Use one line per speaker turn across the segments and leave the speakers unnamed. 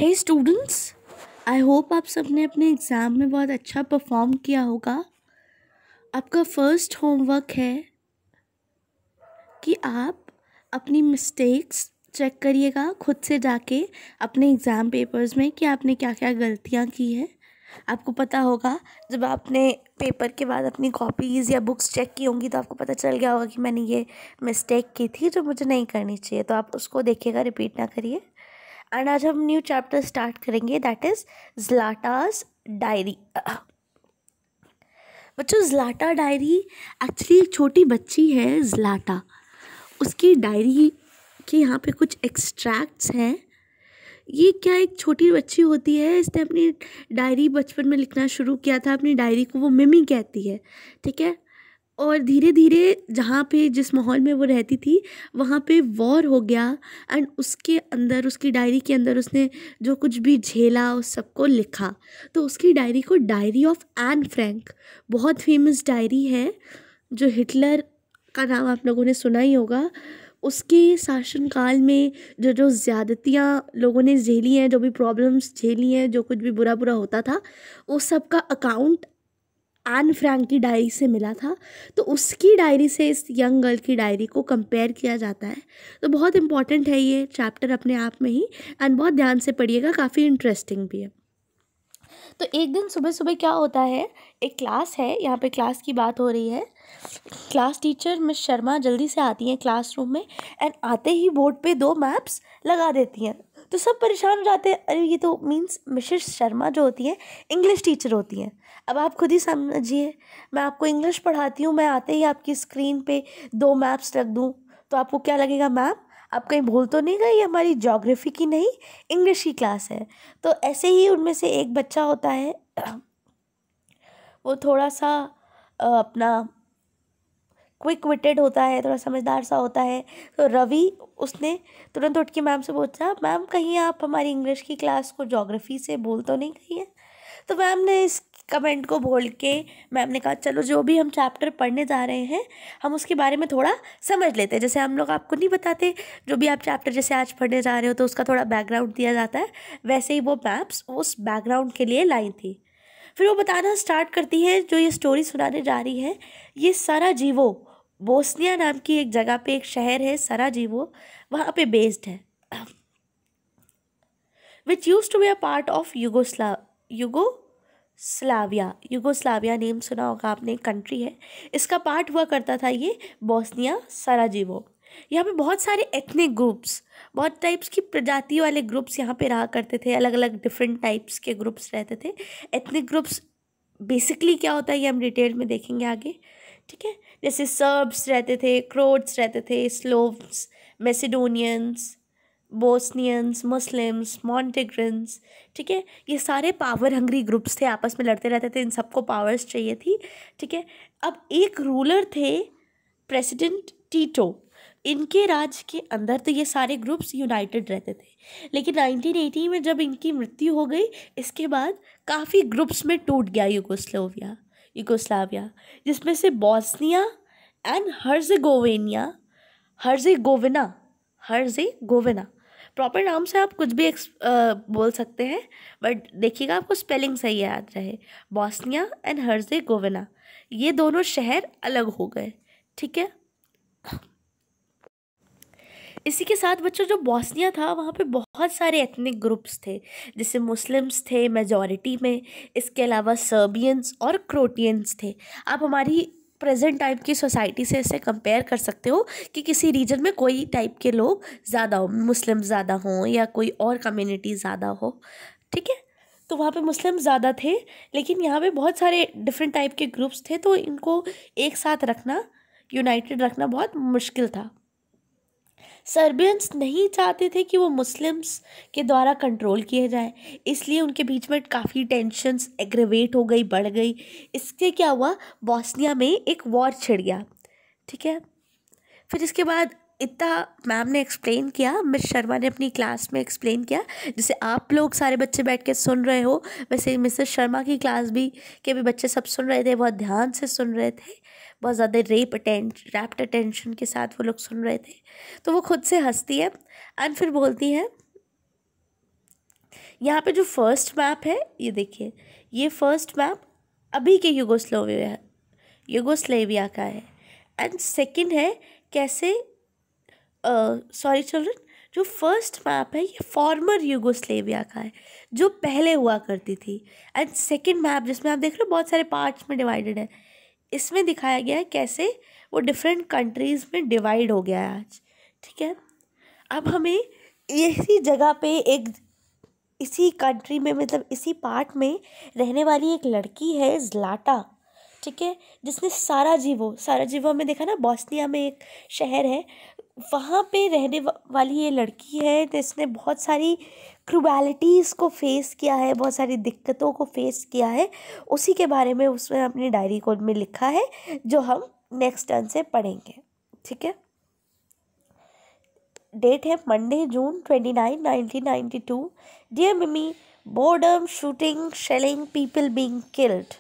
Hey students, I hope आप सबने अपने एग्ज़ाम में बहुत अच्छा परफॉर्म किया होगा। आपका फर्स्ट होमवर्क है कि आप अपनी मिस्टेक्स चेक करिएगा खुद से जाके अपने एग्ज़ाम पेपर्स में कि आपने क्या क्या गलतियाँ की हैं। आपको पता होगा जब आपने पेपर के बाद अपनी कॉपीज़ या बुक्स चेक की होंगी तो आपको पता चल गया होगा कि मैंने ये मिस्टेक की थी जो मुझे नहीं करनी चाहिए, तो आप उसको देखिएगा, रिपीट ना करिए। एंड आज हम न्यू चैप्टर स्टार्ट करेंगे, दैट इज़ ज़्लाटास डायरी। बच्चों, ज़्लाटा डायरी एक्चुअली एक छोटी बच्ची है ज़्लाटा, उसकी डायरी के यहाँ पे कुछ एक्सट्रैक्ट्स हैं। ये क्या एक छोटी बच्ची होती है, इसने अपनी डायरी बचपन में लिखना शुरू किया था। अपनी डायरी को वो मिमी कहती है, ठीक है। और धीरे धीरे जहाँ पे जिस माहौल में वो रहती थी वहाँ पे वॉर हो गया एंड उसके अंदर, उसकी डायरी के अंदर उसने जो कुछ भी झेला उस सबको लिखा। तो उसकी डायरी को डायरी ऑफ एन फ्रैंक, बहुत फेमस डायरी है, जो हिटलर का नाम आप लोगों ने सुना ही होगा। उसके शासनकाल में जो जो ज़्यादतियाँ लोगों ने झेली हैं, जो भी प्रॉब्लम्स झेली हैं, जो कुछ भी बुरा बुरा होता था, उस सब का अकाउंट एन फ्रैंक की डायरी से मिला था। तो उसकी डायरी से इस यंग गर्ल की डायरी को कंपेयर किया जाता है। तो बहुत इम्पॉर्टेंट है ये चैप्टर अपने आप में ही, एंड बहुत ध्यान से पढ़िएगा, काफ़ी इंटरेस्टिंग भी है। तो एक दिन सुबह सुबह क्या होता है, एक क्लास है, यहाँ पे क्लास की बात हो रही है। क्लास टीचर मिस शर्मा जल्दी से आती हैं क्लासरूम में एंड आते ही बोर्ड पे 2 मैप्स लगा देती हैं। तो सब परेशान हो जाते हैं, अरे ये तो मीन्स मिसेस शर्मा जो होती हैं इंग्लिश टीचर होती हैं। अब आप खुद ही समझिए, मैं आपको इंग्लिश पढ़ाती हूँ, मैं आते ही आपकी स्क्रीन पे 2 मैप्स रख दूँ तो आपको क्या लगेगा, मैम आप कहीं भूल तो नहीं गई, हमारी ज्योग्राफी की नहीं इंग्लिश की क्लास है। तो ऐसे ही उनमें से एक बच्चा होता है, वो थोड़ा सा अपना क्विक विटेड होता है, थोड़ा समझदार सा होता है। तो रवि, उसने तुरंत उठ के मैम से पूछा, मैम कहीं आप हमारी इंग्लिश की क्लास को ज्योग्राफी से भूल तो नहीं गई है। तो मैम ने इस कमेंट को बोल के मैम ने कहा, चलो जो भी हम चैप्टर पढ़ने जा रहे हैं हम उसके बारे में थोड़ा समझ लेते हैं। जैसे हम लोग आपको नहीं बताते, जो भी आप चैप्टर जैसे आज पढ़ने जा रहे हो तो उसका थोड़ा बैकग्राउंड दिया जाता है, वैसे ही वो मैप्स उस बैकग्राउंड के लिए लाई थी। फिर वो बताना स्टार्ट करती है, जो ये स्टोरी सुनाने जा रही है, ये सराजीवो, बोस्निया नाम की एक जगह पे एक शहर है सराजीवो, वहाँ पे बेस्ड है, which use to be a part of Yugoslavia name सुना होगा आपने, एक कंट्री है, इसका पार्ट हुआ करता था ये बोस्निया सराजीवो। यहाँ पे बहुत सारे एथनिक ग्रुप्स, बहुत टाइप्स की प्रजाति वाले ग्रुप्स यहाँ पे रहा करते थे, अलग अलग डिफरेंट टाइप्स के ग्रुप्स रहते थे। एथनिक ग्रुप्स बेसिकली क्या होता है ये हम डिटेल में देखेंगे आगे, ठीक है। जैसे सर्ब्स रहते थे, क्रोट्स रहते थे, स्लोव्स, मैसेडोनियंस, बोस्नियंस, मुस्लिम्स, मॉन्टेग्रेंस, ठीक है। ये सारे पावर हंग्री ग्रुप्स थे, आपस में लड़ते रहते थे, इन सबको पावर्स चाहिए थी, ठीक है। अब एक रूलर थे प्रेसिडेंट टीटो, इनके राज के अंदर तो ये सारे ग्रुप्स यूनाइटेड रहते थे। लेकिन 1980 में जब इनकी मृत्यु हो गई, इसके बाद काफ़ी ग्रुप्स में टूट गया यूगोस्लाविया, जिसमें से बॉस्निया एंड हर्जेगोविना प्रॉपर नाम से आप कुछ भी बोल सकते हैं, बट देखिएगा आपको स्पेलिंग सही याद रहे। बॉस्निया एंड हर्जेगोविना, ये दोनों शहर अलग हो गए, ठीक है। इसी के साथ बच्चों, जो बॉस्निया था वहाँ पे बहुत सारे एथनिक ग्रुप्स थे, जैसे मुस्लिम्स थे मेजॉरिटी में, इसके अलावा सर्बियंस और क्रोटियंस थे। आप हमारी प्रेजेंट टाइम की सोसाइटी से इसे कंपेयर कर सकते हो कि किसी रीजन में कोई टाइप के लोग ज़्यादा हो, मुस्लिम ज़्यादा हों या कोई और कम्युनिटी ज़्यादा हो, ठीक है। तो वहाँ पे मुस्लिम ज़्यादा थे, लेकिन यहाँ पे बहुत सारे डिफरेंट टाइप के ग्रुप्स थे, तो इनको एक साथ रखना, यूनाइटेड रखना बहुत मुश्किल था। सर्बियंस नहीं चाहते थे कि वो मुस्लिम्स के द्वारा कंट्रोल किए जाए, इसलिए उनके बीच में काफ़ी टेंशन्स एग्रेवेट हो गई, बढ़ गई। इससे क्या हुआ, बॉस्निया में एक वॉर छिड़ गया, ठीक है। फिर इसके बाद इतना मैम ने एक्सप्लेन किया, मिस शर्मा ने अपनी क्लास में एक्सप्लेन किया, जैसे आप लोग सारे बच्चे बैठ के सुन रहे हो, वैसे मिसेस शर्मा की क्लास भी के भी बच्चे सब सुन रहे थे, बहुत ध्यान से सुन रहे थे, बहुत ज़्यादा रैप्ट अटेंशन के साथ वो लोग सुन रहे थे। तो वो खुद से हंसती है एंड फिर बोलती है यहाँ पे जो फर्स्ट मैप है ये देखिए, ये फर्स्ट मैप अभी के यूगोस्लेविया का है। एंड सेकंड है कैसे, सॉरी चिल्ड्रन, जो फर्स्ट मैप है ये फॉर्मर यूगोस्लेविया का है, जो पहले हुआ करती थी। एंड सेकंड मैप जिसमें आप देख रहे हो बहुत सारे पार्ट्स में डिवाइडेड है, इसमें दिखाया गया है कैसे वो डिफरेंट कंट्रीज़ में डिवाइड हो गया है आज। ठीक है, अब हमें इसी जगह पे इसी कंट्री में, मतलब इसी पार्ट में रहने वाली एक लड़की है ज़्लाटा, ठीक है, जिसने साराजीवो में देखा ना, बॉस्निया में एक शहर है, वहाँ पे रहने वाली ये लड़की है जिसने बहुत सारी क्रूएलिटीज़ को फेस किया है, बहुत सारी दिक्कतों को फेस किया है। उसी के बारे में उसने अपनी डायरी कोड में लिखा है, जो हम नेक्स्ट टर्न से पढ़ेंगे। ठीक है, डेट है मंडे जून 29, 1992। डियर मिमी, boredom, shooting, shelling, people being killed.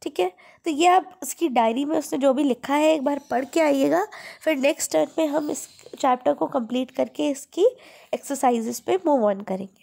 ठीक है, तो ये आप उसकी डायरी में उसने जो भी लिखा है एक बार पढ़ के आइएगा, फिर नेक्स्ट टर्न में हम इस चैप्टर को कंप्लीट करके इसकी एक्सरसाइजेस पे मूव ऑन करेंगे।